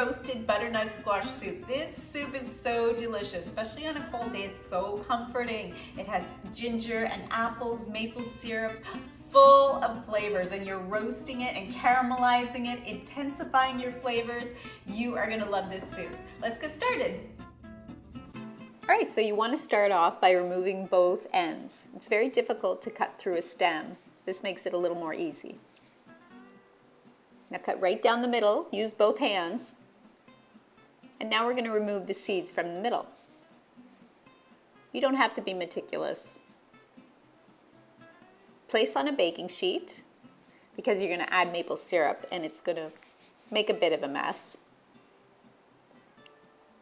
roasted butternut squash soup. This soup is so delicious, especially on a cold day. It's so comforting. It has ginger and apples, maple syrup, full of flavors, and you're roasting it and caramelizing it, intensifying your flavors. You are gonna love this soup. Let's get started. All right, so you want to start off by removing both ends. It's very difficult to cut through a stem. This makes it a little more easy. Now cut right down the middle, use both hands. And now we're going to remove the seeds from the middle. You don't have to be meticulous. Place on a baking sheet because you're going to add maple syrup and it's going to make a bit of a mess.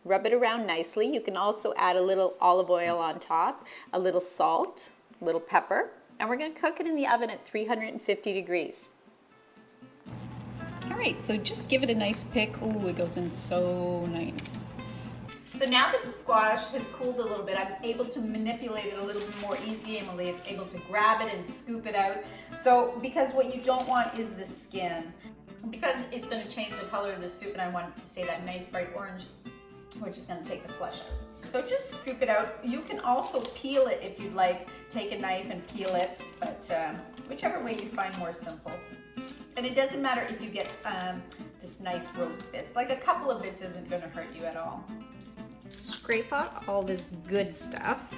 Rub it around nicely. You can also add a little olive oil on top, a little salt, a little pepper, and we're going to cook it in the oven at 350 degrees. All right, so just give it a nice pick. Oh, it goes in so nice. So now that the squash has cooled a little bit, I'm able to manipulate it a little bit more easy. I'm able to grab it and scoop it out. So, because what you don't want is the skin. Because it's going to change the color of the soup and I want it to stay that nice bright orange, we're just going to take the flesh out. So just scoop it out. You can also peel it if you'd like. Take a knife and peel it, but whichever way you find more simple. And it doesn't matter if you get this nice roast bits. Like a couple of bits isn't going to hurt you at all. Scrape out all this good stuff.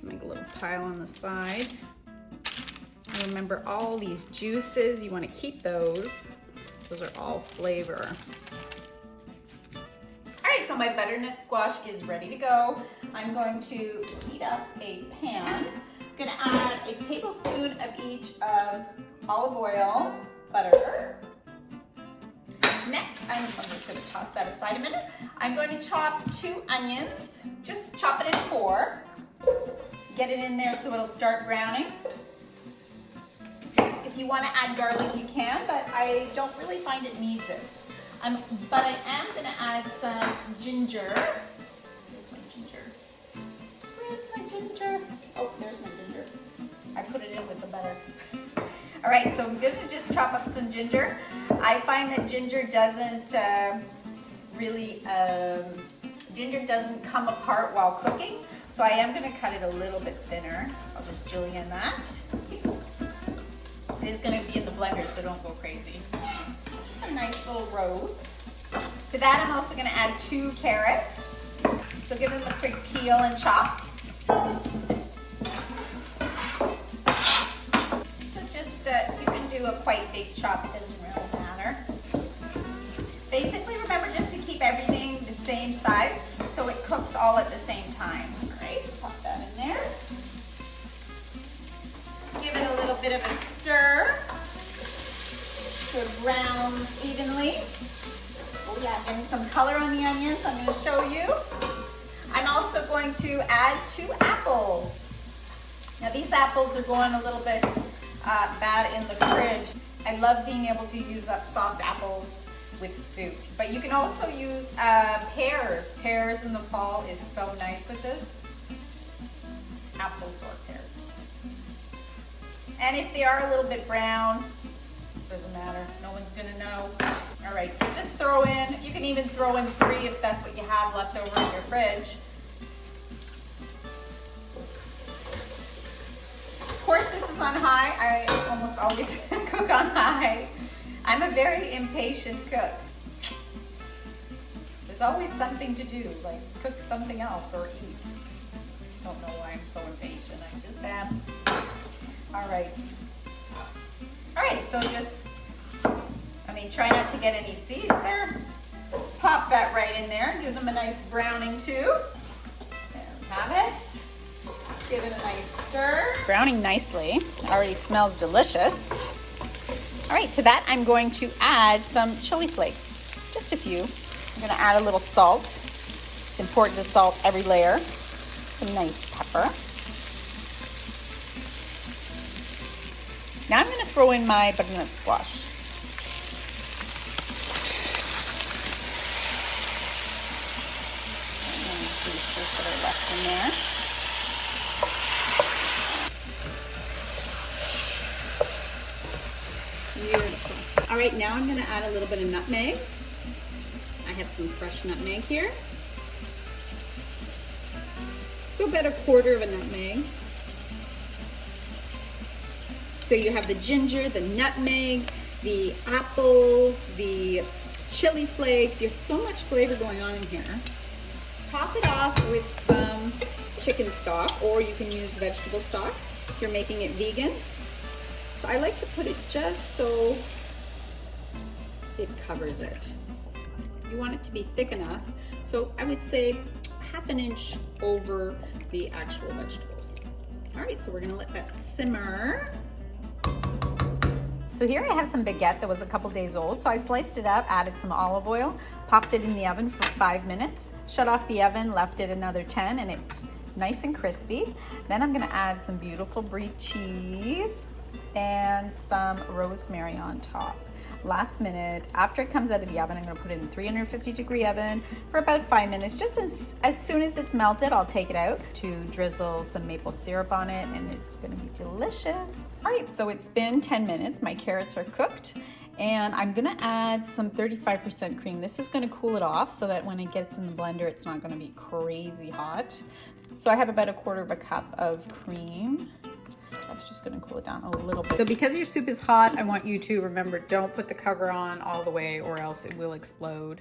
Make a little pile on the side. And remember all these juices, you want to keep those. Those are all flavor. All right, so my butternut squash is ready to go. I'm going to heat up a pan. I'm gonna add a tablespoon of each of olive oil, butter. Next, I'm just gonna toss that aside a minute. I'm going to chop 2 onions. Just chop it in 4. Get it in there so it'll start browning. If you want to add garlic, you can, but I don't really find it needs it. But I am gonna add some ginger. Where's my ginger? Where's my ginger? Oh, there's my ginger. I put it in with the butter. All right, so I'm going to just chop up some ginger. I find that ginger doesn't ginger doesn't come apart while cooking, so I am going to cut it a little bit thinner. I'll just julienne that. It is going to be in the blender, so don't go crazy. Just a nice little roast. To that, I'm also going to add 2 carrots. So give them a quick peel and chop. You can do a quite big chop, it doesn't really matter. Basically, remember just to keep everything the same size so it cooks all at the same time. All right, pop that in there. Give it a little bit of a stir so it browns evenly. Oh yeah, getting some color on the onions, I'm going to show you. I'm also going to add 2 apples. Now these apples are going a little bit bad in the fridge. I love being able to use up soft apples with soup, but you can also use pears. Pears in the fall is so nice with this. Apples or pears. And if they are a little bit brown, doesn't matter. No one's gonna know. All right, so just throw in, you can even throw in 3 if that's what you have left over in your fridge. Of course, this is on high. I almost always cook on high. I'm a very impatient cook. There's always something to do, like cook something else or eat. Don't know why I'm so impatient. I just am. All right. All right, so just, try not to get any seeds there. Pop that right in there. Give them a nice browning too. There we have it. Give it a nice stir. Browning nicely. It already smells delicious. All right, to that I'm going to add some chili flakes. Just a few. I'm going to add a little salt. It's important to salt every layer. Some nice pepper. Now I'm going to throw in my butternut squash. And the pieces that are left in there. All right, now I'm gonna add a little bit of nutmeg. I have some fresh nutmeg here. So about a quarter of a nutmeg. So you have the ginger, the nutmeg, the apples, the chili flakes. You have so much flavor going on in here. Top it off with some chicken stock, or you can use vegetable stock if you're making it vegan. So I like to put it just so it covers it. You want it to be thick enough. So I would say half an inch over the actual vegetables. All right, so we're gonna let that simmer. So here I have some baguette that was a couple days old. So I sliced it up, added some olive oil, popped it in the oven for 5 minutes, shut off the oven, left it another 10, and it's nice and crispy. Then I'm gonna add some beautiful Brie cheese and some rosemary on top. Last minute, after it comes out of the oven, I'm gonna put it in 350-degree oven for about 5 minutes. Just as soon as it's melted, I'll take it out to drizzle some maple syrup on it, and it's gonna be delicious. All right, so it's been 10 minutes. My carrots are cooked, and I'm gonna add some 35% cream. This is gonna cool it off so that when it gets in the blender, it's not gonna be crazy hot. So I have about a quarter of a cup of cream. That's just gonna cool it down a little bit. So because your soup is hot, I want you to remember, don't put the cover on all the way or else it will explode.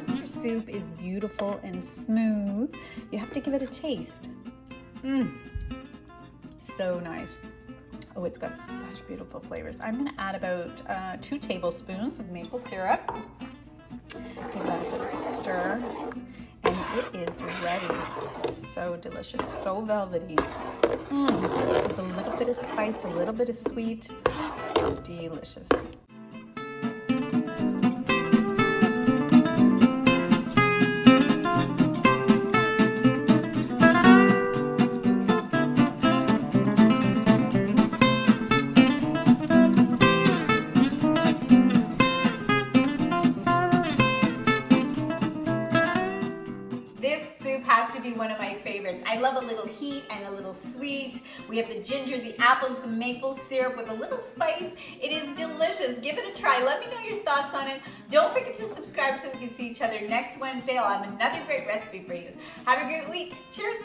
Once your soup is beautiful and smooth, you have to give it a taste. So nice. Oh, it's got such beautiful flavors. I'm gonna add about 2 tablespoons of maple syrup. Give that a bit of a stir. And it is ready. So delicious, so velvety. With a little bit of spice, a little bit of sweet. It's delicious. This soup has to be one of my favorites. I love a little heat and a little sweet. We have the ginger, the apples, the maple syrup with a little spice. It is delicious. Give it a try. Let me know your thoughts on it. Don't forget to subscribe so we can see each other next Wednesday. I'll have another great recipe for you. Have a great week. Cheers.